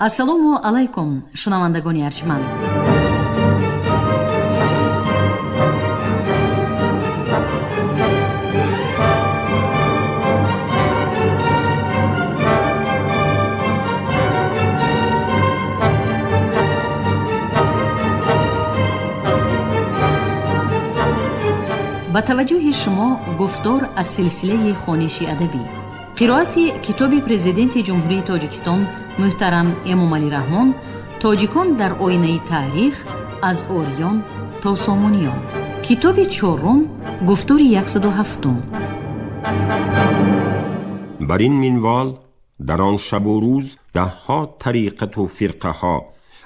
ассалому алайкум шунавандагони арҷманд. ба таваҷҷӯҳи шумо гуфтор аз силсилаи хониши адабӣ. қироати китоби президенти ҷумҳурии Тоҷикистон муҳтарам Эмомалӣ Раҳмон «Тоҷикон дар оинаи таърих аз ориён то сомониён». китоби чорум, гуфтори 107. بر این منوال در آن شب و روز 10 طریقت و فرقه ها،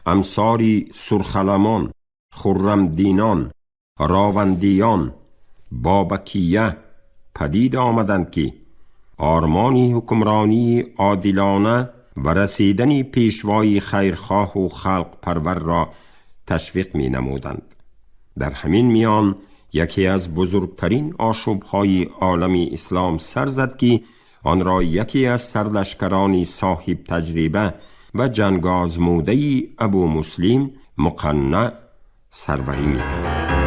امثاری سرخلمان، خرمدینان، راوندیان، بابکیه پدید آمدند که آرمانی حکمرانی عادلانه و رسیدنی پیشوای خیرخواه و خلق پرور را تشویق می نمودند. در همین میان یکی از بزرگترین آشوب‌های عالم اسلام سر زد که آن را یکی از سرلشکران صاحب تجربه و جنگ آزموده ابو مسلم مقنع سروری می کرد.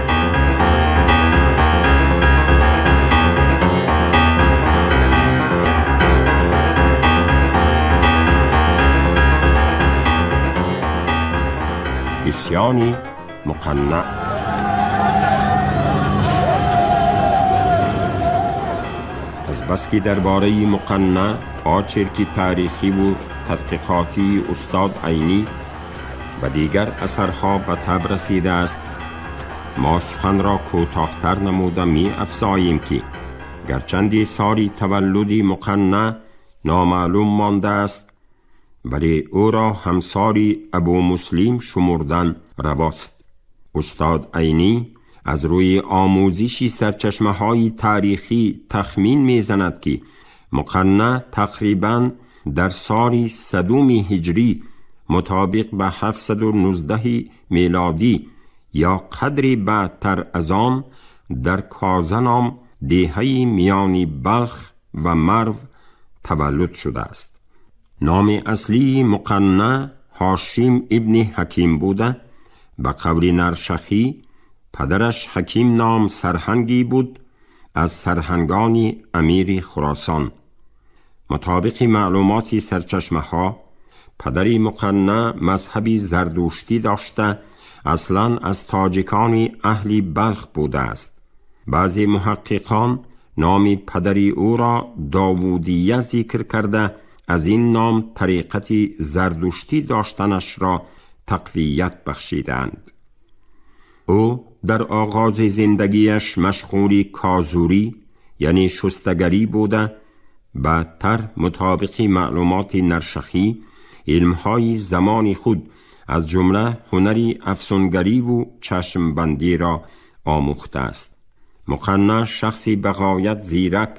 اسیان مقنع. از بس که درباره مقنع آنچه که تاریخی و تحقیقاتی استاد عینی و دیگر اثرها به تب رسیده است، ما سخن را کوتاه‌تر نموده می افزاییم که گرچند سال تولد مقنع نامعلوم مانده است، ولی او را همسال ابو مسلم شمردن رواست. استاد عینی از روی آموزشی سرچشمه های تاریخی تخمین میزند که مقنع تقریباً در سال 100 هجری مطابق به 719 میلادی یا قدری بعدتر از آن در کازنام دیهه میان بلخ و مرو تولد شده است. نام اصلی مقنع هاشم ابن حکیم بوده. به قول نرشخی پدرش حکیم نام سرهنگی بود از سرهنگان امیر خراسان. مطابق معلومات سرچشمه ها پدر مقنع مذهبی زردوشتی داشته، اصلا از تاجکان اهل بلخ بوده است. بعضی محققان نام پدری او را داوودیه ذکر کرده، از این نام طریقت زردوشتی داشتنش را تقویت بخشیدند. او در آغاز زندگیش مشغول کازوری یعنی شستگری بوده. بعدتر مطابق معلومات نرشخی علمهای زمان خود از جمله هنری افسونگری و چشمبندی را آموخته است. مقنع شخصی بغایت زیرک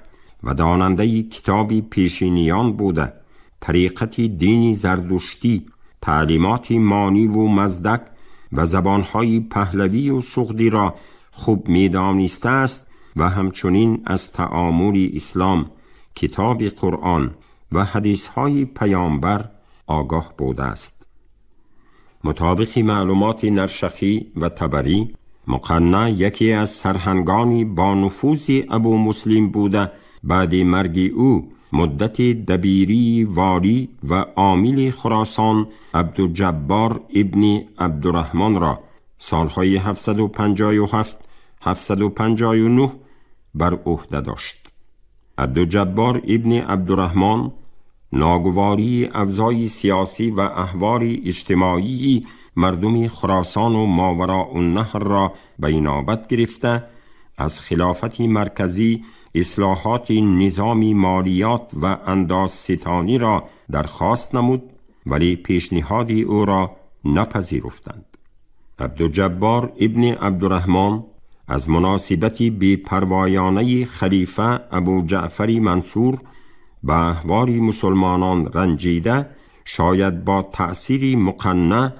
و داننده کتابی پیشینیان بوده. طریقت دینی زردشتی، تعلیمات مانی و مزدک و زبانهای پهلوی و سغدی را خوب می‌دانسته است و همچنین از تعامل اسلام، کتاب قرآن و حدیثهای پیامبر آگاه بوده است. مطابق معلومات نرشخی و طبری، مقنع یکی از سرهنگان با نفوذ ابو مسلم بوده. بعد مرگ او مدت دبیری والی و عامل خراسان عبدالجبار ابن عبدالرحمن را سالهای 757 759 بر عهده داشت. عبدالجبار ابن عبدالرحمن ناگواری اوضاع سیاسی و احوال اجتماعی مردم خراسان و ماوراء النهر را به نوبت گرفته، از خلافت مرکزی اصلاحات نظام مالیات و اندازستانی را درخواست نمود، ولی پیشنهاد او را نپذیرفتند. عبدالجبار ابن عبدالرحمن از مناسبت بی‌پروایانه خلیفه ابو جعفر منصور به احوال مسلمانان رنجیده، شاید با تأثیر مقنع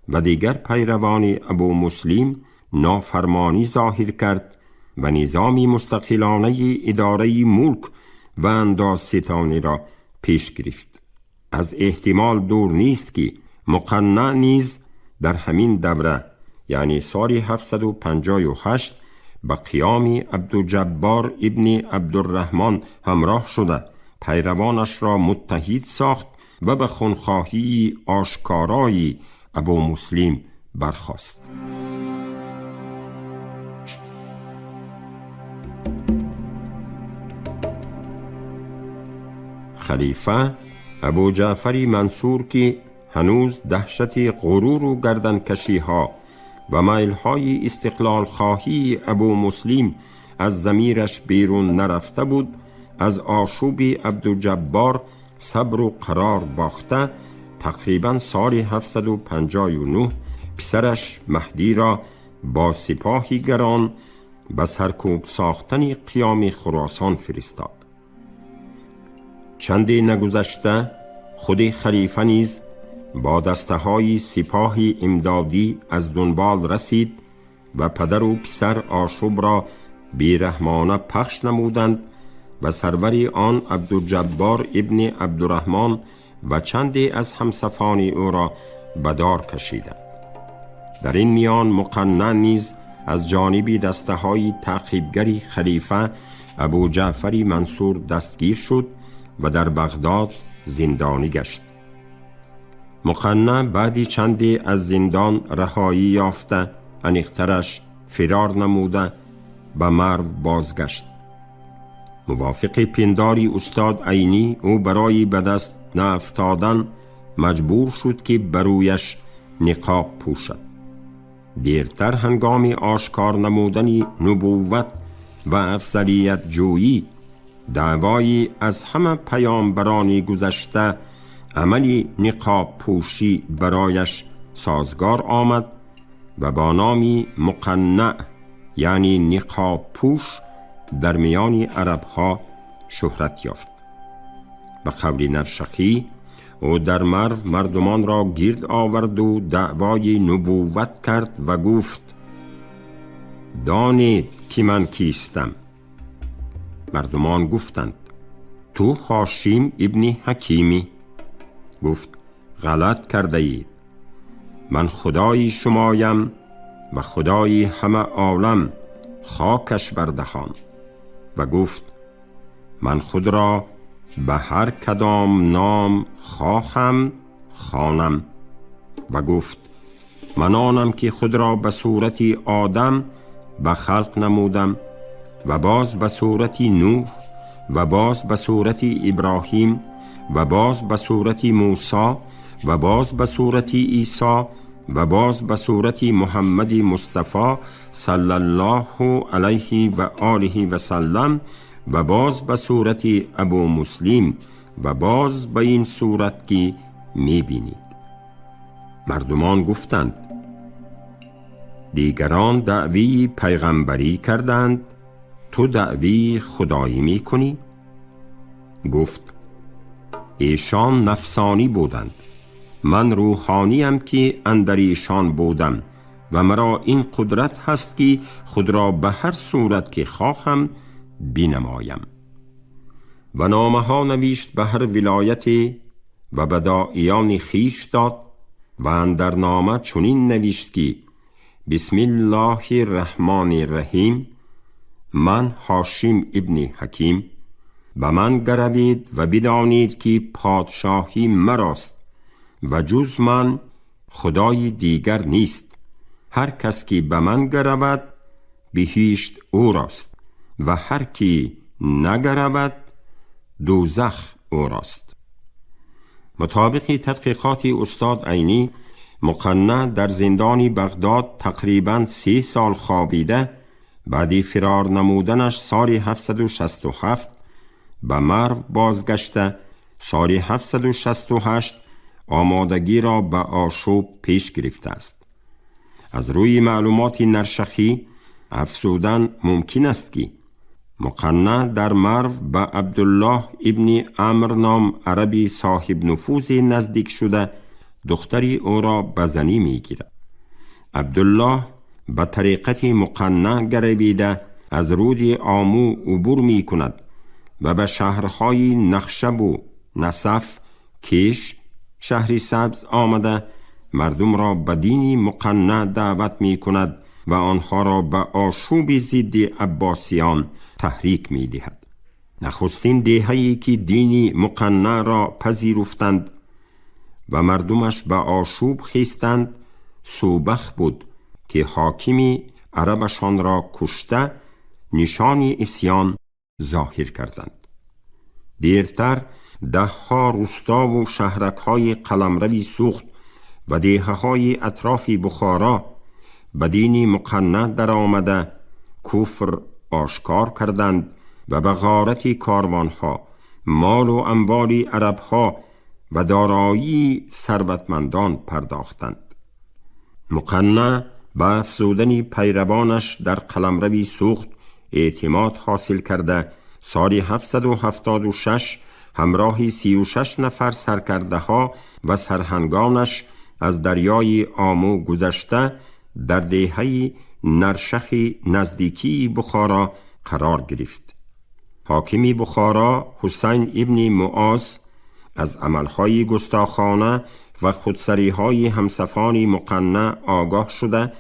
و دیگر پیروان ابو مسلم نافرمانی ظاهر کرد و نظامی مستقلانه اداره ملک و اندازستانی را پیش گرفت. از احتمال دور نیست که مقنع نیز در همین دوره یعنی سال 758 به قیام عبدالجبار ابن عبدالرحمن همراه شده پیروانش را متحد ساخت و به خونخواهی آشکارای ابو مسلم برخاست. خلیفه ابو جعفر منصور که هنوز دهشت غرور و گردنکشی ها و میل‌های استقلال خواهی ابو مسلم از ضمیرش بیرون نرفته بود، از آشوب عبدالجبار صبر و قرار باخته تقریباً سال 759 پسرش مهدی را با سپاهی گران به سرکوب ساختن قیام خراسان فرستاد. چندی نگذشته خود خلیفه نیز با دسته‌های سپاه امدادی از دنبال رسید و پدر و پسر آشوب را بیرحمانه پخش نمودند و سرور آن عبدالجبار ابن عبدالرحمن و چندی از همصفان او را به دار کشیدند. در این میان مقنع نیز از جانب دسته‌های تعقیبگری خلیفه ابو جعفر منصور دستگیر شد و در بغداد زندانی گشت. مقنع بعدی چندی از زندان رهایی یافته انیخترش فرار نموده به مرو بازگشت. موافق پنداری استاد عینی او برای به دست نیافتادن مجبور شد که برویش نقاب پوشد. دیرتر هنگام آشکار نمودن نبوت و افضلیت جویی دعوایی از همه پیامبران گذشته عملی نقاب پوشی برایش سازگار آمد و با نامی مقنع یعنی نقاب پوش در میان عربها شهرت یافت. به قول نرشخی او در مرو مردمان را گرد آورد و دعوای نبوت کرد و گفت دانید که من کیستم. مردمان گفتند تو هاشم ابن حکیمی. گفت غلط کرده اید، من خدای شمایم و خدای همه عالم، خاکش بردهان. و گفت من خود را به هر کدام نام خواهم خوانم. و گفت من آنم که خود را به صورت آدم به خلق نمودم و باز به صورت نوح و باز به صورت ابراهیم و باز به صورت موسی و باز به صورت عیسی و باز به صورت محمد مصطفی صلی الله علیه و آله و سلم و باز به صورت ابو مسلم و باز به این صورت که می بینید. مردمان گفتند دیگران دعوی پیغمبری کردند، تو دعوی خدایی می کنی؟ گفت ایشان نفسانی بودند، من روحانیم که اندر ایشان بودم و مرا این قدرت هست که خود را به هر صورت که خواهم بینمایم. و نامه ها نوشت به هر ولایتی و به داعیان خویش داد و اندر نامه چنین نوشت که بسم الله الرحمن الرحیم، من هاشم ابن حکیم، به من گروید و بدانید که پادشاهی مراست و جز من خدای دیگر نیست. هر کس که به من گرود بهشت او راست و هر کی نگرود دوزخ او راست. مطابق تحقیقات استاد عینی، مقنع در زندان بغداد تقریباً 3 سال خوابیده، بعد فرار نمودنش سال 767 به مرو بازگشته، سال 768 آمادگی را به آشوب پیش گرفته است. از روی معلومات نرشخی افزودن ممکن است که مقنع در مرو به عبدالله ابن عمرو نام عربی صاحب نفوذ نزدیک شده دختری او را به زنی می گیرد. عبدالله به طریقت مقنع گرویده از رود آمو عبور می کند و به شهرهای نخشب و نصف، کیش، شهری سبز آمده مردم را به دینی مقنع دعوت می کند و آنها را به آشوب ضد عباسیان تحریک می دهد. نخستین دهه‌ای که دینی مقنع را پذیرفتند و مردمش به آشوب خیستند سوبخ بود که حاکمی عربشان را کشته نشانی عصیان ظاهر کردند. دیرتر دهها روستا و شهرک‌های قلمروی سوخت و دهه‌های اطراف بخارا به دین مقنع در آمده کفر آشکار کردند و به غارت کاروانها، مال و اموال عربها و دارایی ثروتمندان پرداختند. مقنع به افزودن پیروانش در قلمروی سوخت اعتماد حاصل کرده سال 776 همراه 36 نفر سرکرده ها و سرهنگانش از دریای آمو گذشته در دهه نرشخ نزدیکی بخارا قرار گرفت. حاکم بخارا حسین ابن معاذ از عملهای گستاخانه و خودسریهای همسفان مقنع آگاه شده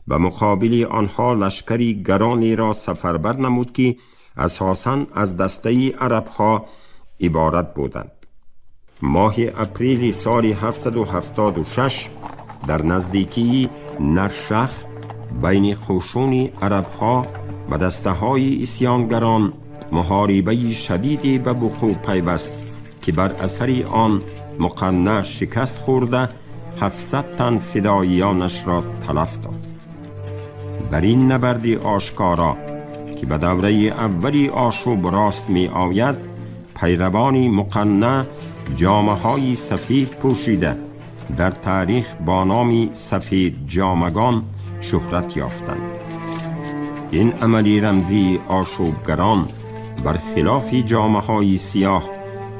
و مقابل آنها لشکری گرانی را سفربر نمود که اساساً از دسته عربها عبارت بودند. ماه اپریل سال 776 در نزدیکی نرشخ بین قشون عربها و دسته های اسیانگران محاربه شدیدی به وقوع پیوست که بر اثر آن مقنع شکست خورده 700 تن فداییانش را تلف داد. در این نبرد آشکارا که به دوره اولی آشوب راست می آید، پیروان مقنع جامه های سفید پوشیده در تاریخ با نام سفید جامگان شهرت یافتند. این عملی رمزی آشوبگران برخلاف جامه های سیاه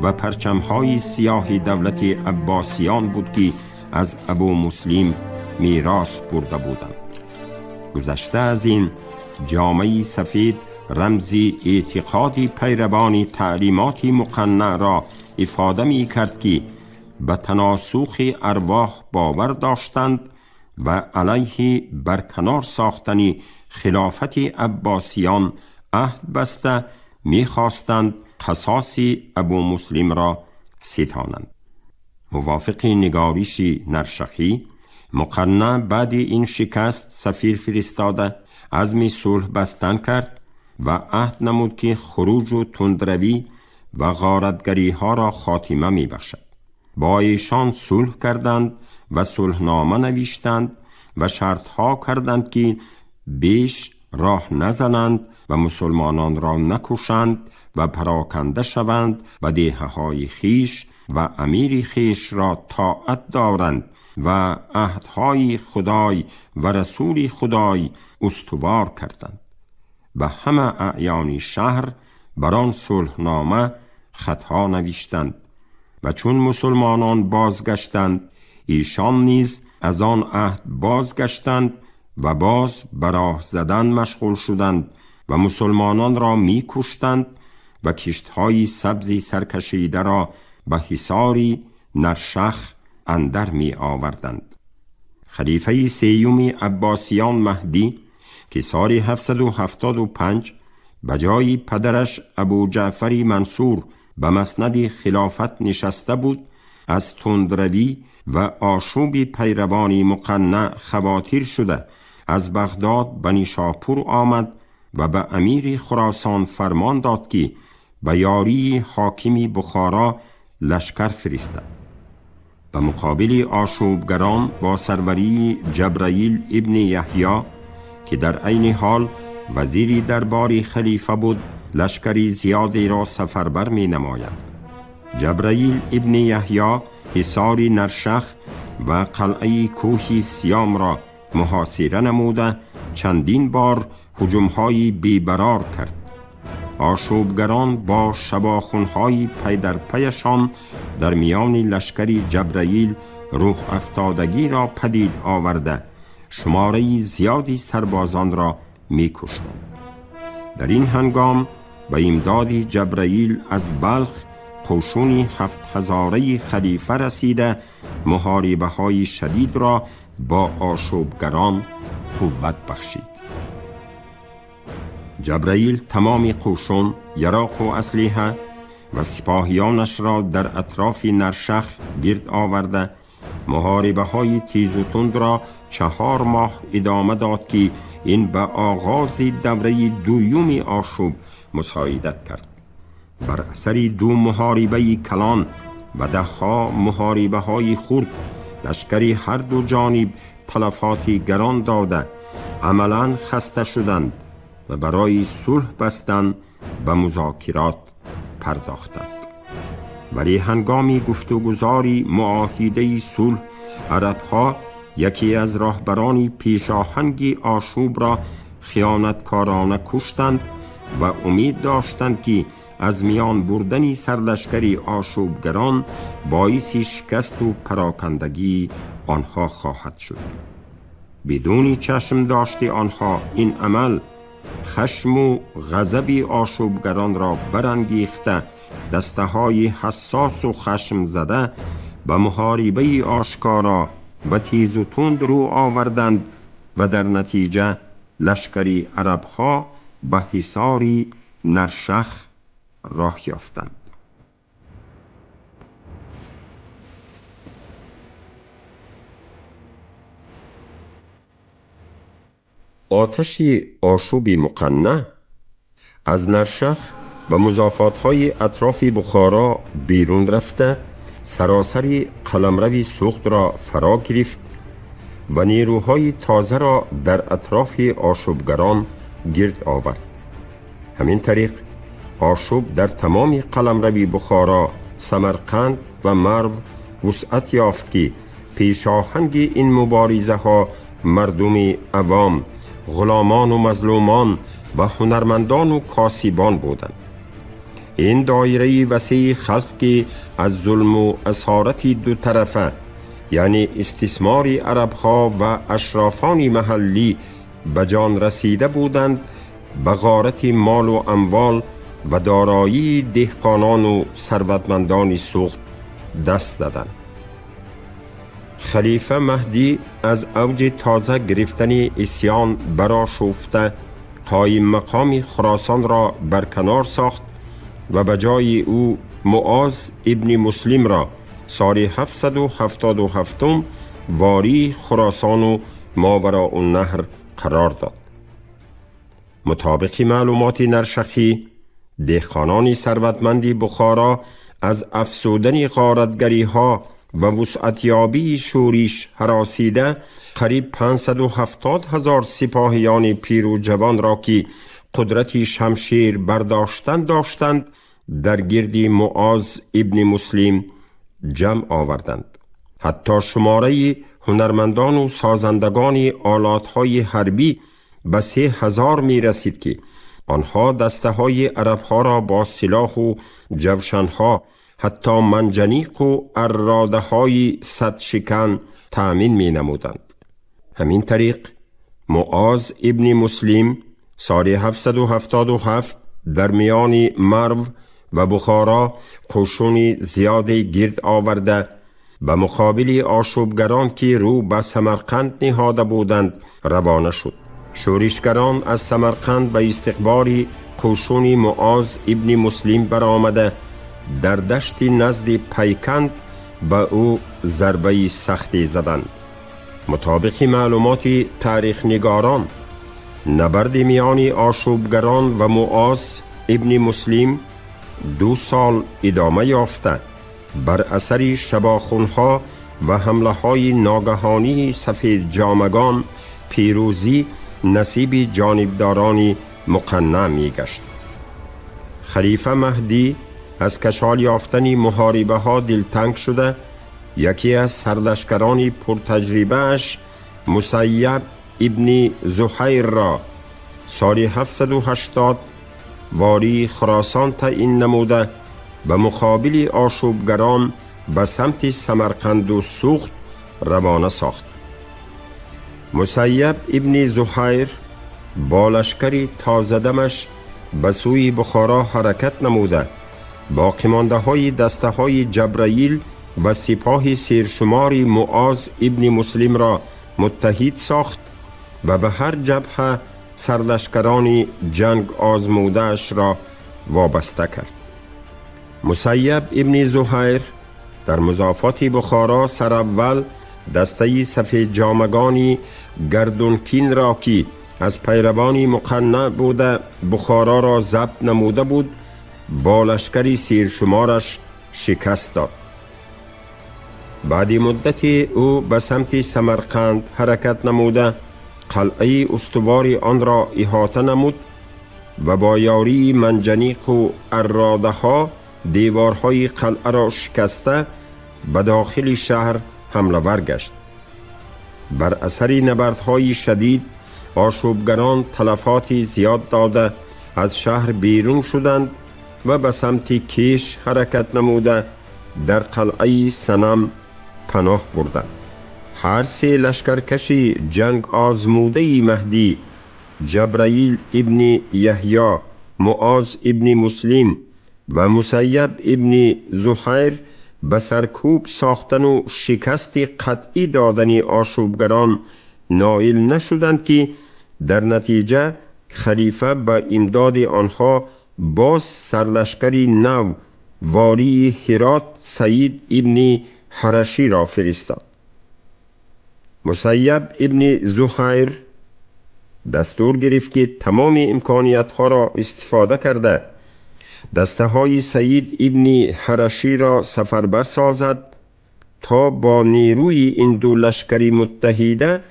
و پرچم های سیاه دولت عباسیان بود که از ابو مسلم میراث برده بودند. گذشته از این، جامه سفید رمزی اعتقادی پیروان تعلیمات مقنع را افاده می کرد که به تناسخ ارواح باور داشتند و علیه برکنار ساختن خلافت عباسیان عهد بسته می خواستند قصاص ابو مسلم را ستانند. موافق نگارش نرشخی، مقنع بعد این شکست سفیر فرستاده عزم صلح بستن کرد و عهد نمود که خروج و تندروی و غارتگری ها را خاتمه می بخشد. با ایشان صلح کردند و صلحنامه نوشتند و شرط ها کردند که بیش راه نزنند و مسلمانان را نکشند و پراکنده شوند و دهه های خیش و امیر خیش را طاعت دارند و عهدهای خدای و رسول خدای استوار کردند. به همه اعیان شهر بران صلحنامه خطها نوشتند و چون مسلمانان بازگشتند، ایشان نیز از آن عهد بازگشتند و باز براه زدن مشغول شدند و مسلمانان را می کشتند و کشتهای سبزی سرکشیده را به حصاری نرشخ اندر می آوردند. خلیفه سیوم عباسیان مهدی که سال 775 بجای پدرش ابو جعفر منصور به مسند خلافت نشسته بود، از تندروی و آشوب پیروان مقنع خواطر شده از بغداد به نیشاپور آمد و به امیر خراسان فرمان داد که به یاری حاکم بخارا لشکر فرستد. به مقابل آشوبگران با سروری جبرائیل ابن یحیی که در عین حال وزیری دربار خلیفه بود، لشکری زیادی را سفربر می نماید. جبرائیل ابن یحیی حصار نرشخ و قلعه کوه سیام را محاصره نموده چندین بار هجوم‌های بی‌برار کرد. آشوبگران با شباخون‌های پی در پیشان در میان لشکری جبرائیل روح افتادگی را پدید آورده شماره زیادی سربازان را می کشتند. در این هنگام به امداد جبرائیل از بلخ قشون 7000 خلیفه رسیده محاربه های شدید را با آشوبگران قوت بخشید. جبرائیل تمام قشون، یراق و اسلحه و سپاهیانش را در اطراف نرشخ گرد آورده محاربه های تیز و تند را 4 ماه ادامه داد که این به آغاز دوره دوم آشوب مساعدت کرد. بر اثر 2 محاربه کلان و 10 محاربه های خرد لشکری هر دو جانب تلفاتی گران داده عملاً خسته شدند و برای صلح بستن به مذاکرات پرداختند. ولی هنگامی گفتگوزاری معاهده صلح، عرب‌ها یکی از راهبران پیشاهنگ آشوب را خیانتکارانه کشتند و امید داشتند که از میان بردن سرلشکری آشوبگران باعث شکست و پراکندگی آنها خواهد شد. بدون چشم داشت آنها این عمل خشم و غضب آشوبگران را برانگیخته دسته های حساس و خشم زده به محاربه آشکارا و تیز و تند رو آوردند و در نتیجه لشکری عربها به حصاری نرشخ راه یافتند. آتش آشوب مقنع از نرشخ و مضافات‌های اطراف بخارا بیرون رفته سراسر قلمرو سوخت را فرا گرفت و نیروهای تازه را در اطراف آشوبگران گرد آورد. همین طریق آشوب در تمام قلمرو بخارا، سمرقند و مرو وسعت یافت که پیشاهنگ این مبارزه ها مردم عوام، غلامان و مظلومان و هنرمندان و کاسبان بودند. این دایره وسیع خلق که از ظلم و اسارت دو طرفه یعنی استثمار عربها و اشرافان محلی به جان رسیده بودند به غارت مال و اموال و دارایی دهقانان و ثروتمندان سوخت دست دادند. خلیفه مهدی از اوج تازه گرفتن عصیان برآشفته قایم مقام خراسان را برکنار ساخت و به جای او معاذ ابن مسلم را سال 777 والی خراسان و ماوراء النهر قرار داد. مطابق معلومات نرشخی، دهقانان ثروتمند بخارا از افزودن غارتگری ها و وسعتیابی شورش هراسیده قریب 570,000 سپاهیان پیر و جوان را که قدرت شمشیر برداشتن داشتند در گرد معاذ ابن مسلم جمع آوردند. حتی شماره هنرمندان و سازندگان آلاتهای حربی به 3,000 می رسید که آنها دسته های عربها را با سلاح و جوشنها، حتی منجنیق و اراده های صد شکن تأمین می نمودند. همین طریق معاذ ابن مسلم سال 777 در میان مرو و بخارا قشون زیاد گرد آورده به مقابل آشوبگران که رو به سمرقند نهاده بودند روانه شد. شورشگران از سمرقند به استقبال قشون معاذ ابن مسلم برآمده در دشت نزد پیکند به او ضربه سختی زدند. مطابق معلومات تاریخ نگاران، نبرد میان آشوبگران و معاذ ابن مسلم 2 سال ادامه یافته بر اثر شباخونها و حمله های ناگهانی سفید جامگان پیروزی نصیب جانبداران مقنع می گشت. خلیفه مهدی از کشال یافتن محاربه ها دلتنگ شده یکی از سرلشکران پرتجربه اش مسیب ابن زحیر را سال 780 والی خراسان تعیین نموده به مقابل آشوبگران به سمت سمرقند و سوخت روانه ساخت. مسیب ابن زحیر با لشکری تازه دمش به سوی بخارا حرکت نموده باقی مانده های دسته های جبرائیل و سپاه سرشمار معاذ ابن مسلم را متحد ساخت و به هر جبهه سرلشکران جنگ آزموده‌اش را وابسته کرد. مسیب ابن زهیر در مضافات بخارا سراول دسته سفید جامگان گردونکین را که از پیروان مقنع بوده بخارا را ضبط نموده بود با لشکری سرشمارش شکست داد. بعد مدتی او به سمت سمرقند حرکت نموده قلعه استوار آن را احاطه نمود و با یاری منجنیق و اراده ها دیوارهای قلعه را شکسته به داخل شهر حمله ور گشت. بر اثر نبردهای شدید آشوبگران تلفات زیاد داده از شهر بیرون شدند و به سمت کیش حرکت نموده در قلعه صنم پناه بردند. هر سه لشکرکش جنگ آزموده مهدی، جبرائیل ابن یحیی، معاذ ابن مسلم و مسیب ابن زهیر به سرکوب ساختن و شکست قطعی دادن آشوبگران نائل نشدند که در نتیجه خلیفه به امداد آنها باز سرلشکری نو والی هرات سید ابن حرشی را فرستاد. مسیب ابن زهیر دستور گرفت که تمام امکانیت ها را استفاده کرده دسته های سید ابن حرشی را سفربر سازد تا با نیروی این دو لشکری متحده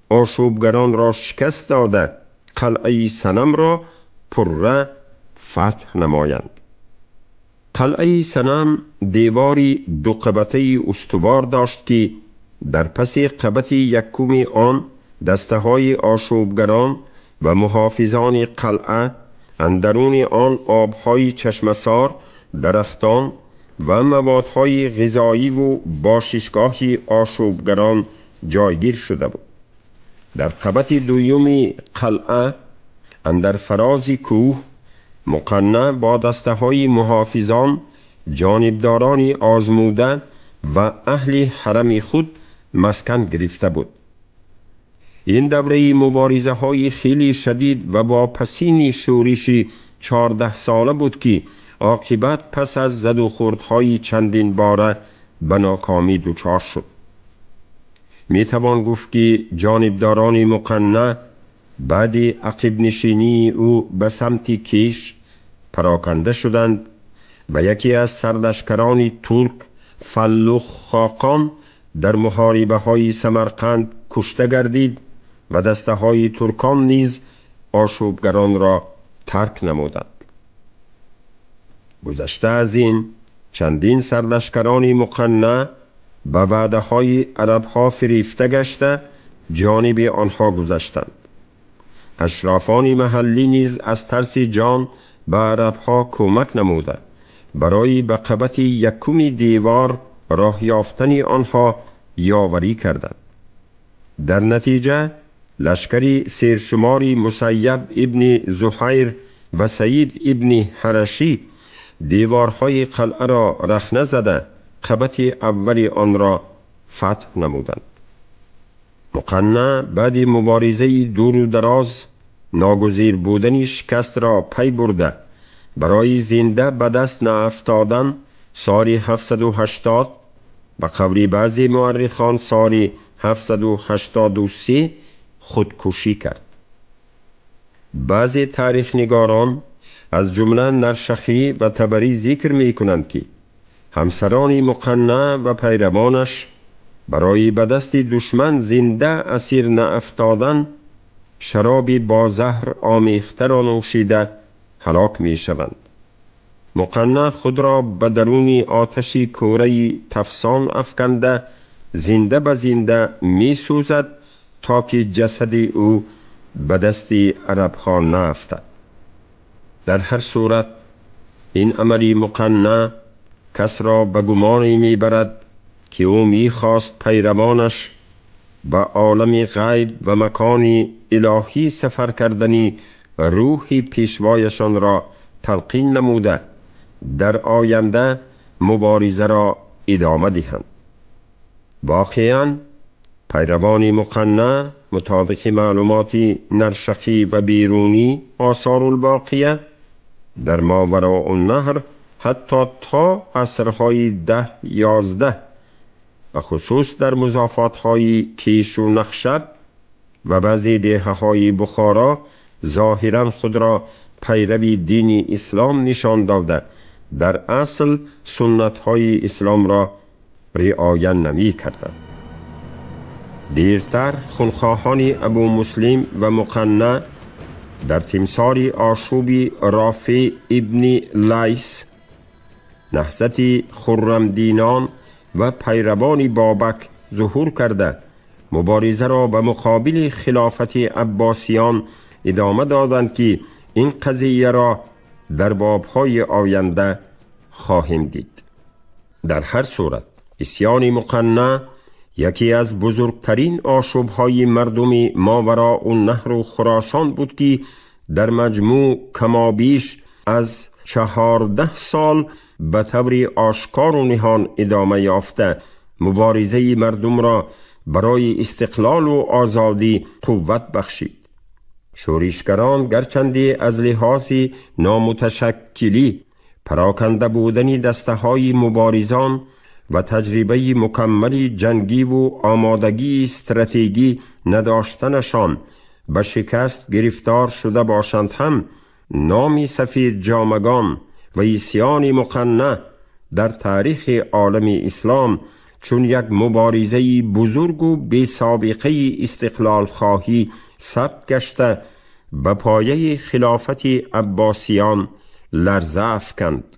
آشوبگران را شکست داده قلعه صنم را پره فتح نمایند. قلعه صنم دیواری دو قبته استوار داشت که در پس قبت یکم آن دسته های آشوبگران و محافظان قلعه، اندرون آن آبهای چشمسار، درختان و موادهای غذایی و باششگاه آشوبگران جایگیر شده بود. در قبت دویم قلعه اندر فراز کوه مقنع با دسته های محافظان، جانبداران آزموده و اهل حرم خود مسکن گرفته بود. این دوره مبارزه های خیلی شدید و با پسین شورشی 14 ساله بود که عاقبت پس از زد و خوردهای چندین باره به ناکامی دچار شد. می توان گفت که جانبداران مقنع بعد عقب نشینی او به سمت کیش پراکنده شدند و یکی از سرلشکران ترک فلوخ خاقان در محاربه های سمرقند کشته گردید و دسته های ترکان نیز آشوبگران را ترک نمودند. گذشته از این چندین سرلشکران مقنع به وعده های عرب ها فریفته گشته جانب آنها گذشتند. اشرافان محلی نیز از ترس جان به عرب ها کمک نموده برای به قبط یکم دیوار راه یافتن آنها یاوری کردند. در نتیجه لشکری سرشماری مسیب ابن زهیر و سید ابن حرشی دیوارهای قلعه را رخنه زده قبط اول آن را فتح نمودند. مقنع بعد مبارزه دور و دراز ناگزیر بودن شکست را پی برده برای زنده به دست نیافتادن سال 780 به قول بعضی مورخان سال 783 خودکشی کرد. بعضی تاریخ نگاران از جمله نرشخی و طبری ذکر می کنند که همسران مقنع و پیروانش برای به دست دشمن زنده اسیر نیافتادن شراب با زهر آمیخته را نوشیده هلاک می شوند. مقنع خود را به درون آتش کوره تفسان افکنده زنده به زنده می سوزد تا که جسد او به دست عرب ها نیفتد. در هر صورت این عملی مقنع کس را به گمانی می برد که او می خواست پیروانش به عالم غیب و مکان الهی سفر کردنی روح پیشوایشان را تلقین نموده در آینده مبارزه را ادامه دهند. واقعاً پیروان مقنع مطابق معلومات نرشقی و بیرونی آثار الباقیه در ماوراء النهر حتی تا عصرهای 10-11 و خصوص در مضافات‌های کیش و نخشب و بعضی دهه‌های بخارا ظاهراً خود را پیروی دین اسلام نشان داده در اصل سنت‌های اسلام را رعایت نمی کردند. دیرتر خونخواهان ابو مسلم و مقنع در تمثال آشوبی رافع ابن لیث، نهضت خرمدینان و پیروان بابک ظهور کرده مبارزه را به مقابل خلافت عباسیان ادامه دادند که این قضیه را در بابهای آینده خواهیم دید. در هر صورت اسیان مقنع یکی از بزرگترین آشوب‌های مردم ماوراء النهر و خراسان بود که در مجموع کمابیش از 14 سال به طور آشکار و نهان ادامه یافته مبارزه مردم را برای استقلال و آزادی قوت بخشید. شورشگران گرچند از لحاظ نامتشکلی پراکنده بودن دسته‌های مبارزان و تجربه مکمل جنگی و آمادگی استراتژی نداشتنشان به شکست گرفتار شده باشند هم نام سفید جامگان و اسیان مقنع در تاریخ عالم اسلام چون یک مبارزه بزرگ و بی سابقه استقلال خواهی ثبت گشته به پایه خلافت عباسیان لرزه افکند.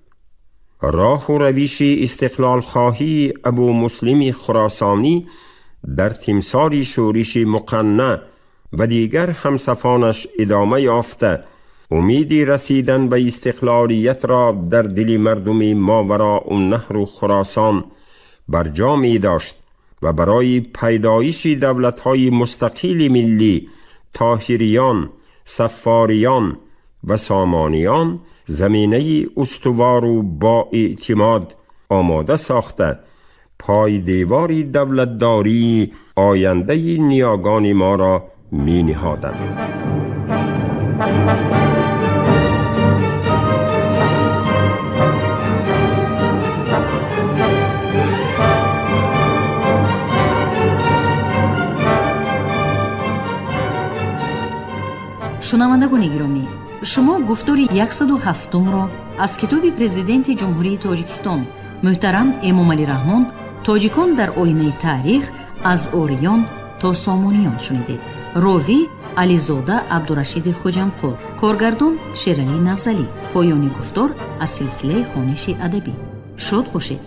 راه و روش استقلال خواهی ابو مسلم خراسانی در تمثال شورش مقنع و دیگر همسفانش ادامه یافته امیدی رسیدن به استقلالیت را در دل مردم ماوراء النهر و خراسان برجا می داشت و برای پیدایش دولت‌های مستقل ملی طاهریان، صفاریان و سامانیان زمینه استوار و با اعتماد آماده ساخته پای دیواری دولتداری آینده نیاگان ما را می نهادند. شنوندگان گرامی، شما گفتار 107 را از کتاب پرزیدنت جمهوری تاجیکستان محترم امامعلی رحمون تاجیکان در آینه تاریخ از اوریان تا سامانیان شنیدید. راوی علیزاده عبدالرشید خوجمقو، کارگردان شیرعلی نغزلی. پایان گفتار از سلسله خوانش ادبی. شاد باشید.